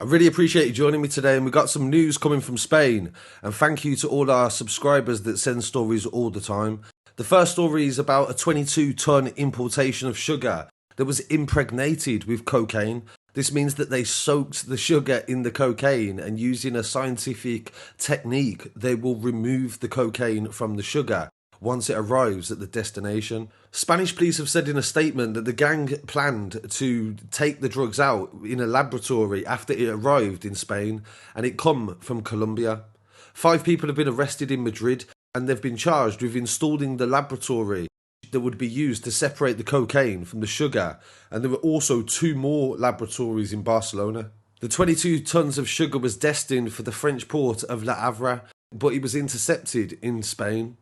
I really appreciate you joining me today, and we've got some news coming from Spain, and thank you to all our subscribers that send stories all the time. The first story is about a 22-ton importation of sugar that was impregnated with cocaine. This means that they soaked the sugar in the cocaine, and using a scientific technique, they will remove the cocaine from the sugar once it arrives at the destination. Spanish police have said in a statement that the gang planned to take the drugs out in a laboratory after it arrived in Spain, and it come from Colombia. 5 people have been arrested in Madrid, and they've been charged with installing the laboratory that would be used to separate the cocaine from the sugar, and there were also 2 more laboratories in Barcelona. The 22 tons of sugar was destined for the French port of La Havra, but it was intercepted in Spain.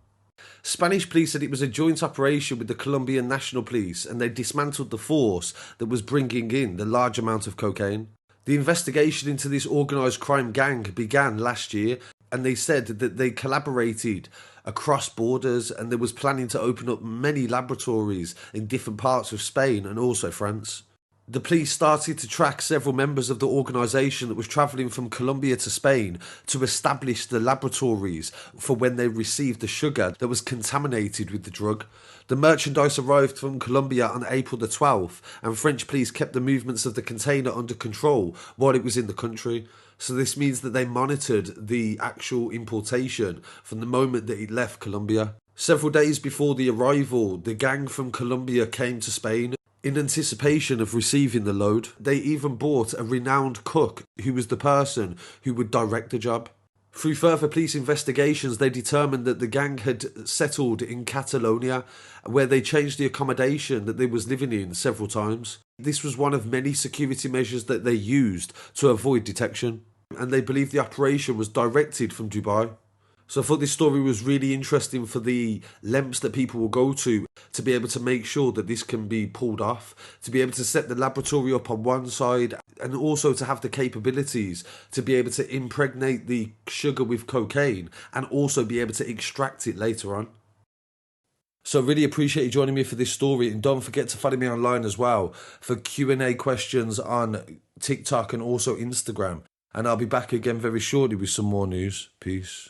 Spanish police said it was a joint operation with the Colombian National Police, and they dismantled the force that was bringing in the large amount of cocaine. The investigation into this organised crime gang began last year, and they said that they collaborated across borders, and they was planning to open up many laboratories in different parts of Spain and also France. The police started to track several members of the organisation that was travelling from Colombia to Spain to establish the laboratories for when they received the sugar that was contaminated with the drug. The merchandise arrived from Colombia on April the 12th, and French police kept the movements of the container under control while it was in the country. So this means that they monitored the actual importation from the moment that it left Colombia. Several days before the arrival, the gang from Colombia came to Spain. In anticipation of receiving the load, they even bought a renowned cook who was the person who would direct the job. Through further police investigations, they determined that the gang had settled in Catalonia, where they changed the accommodation that they was living in several times. This was one of many security measures that they used to avoid detection, and they believe the operation was directed from Dubai. So I thought this story was really interesting for the lengths that people will go to be able to make sure that this can be pulled off, to be able to set the laboratory up on one side, and also to have the capabilities to be able to impregnate the sugar with cocaine and also be able to extract it later on. So I really appreciate you joining me for this story, and don't forget to follow me online as well for Q&A questions on TikTok and also Instagram. And I'll be back again very shortly with some more news. Peace.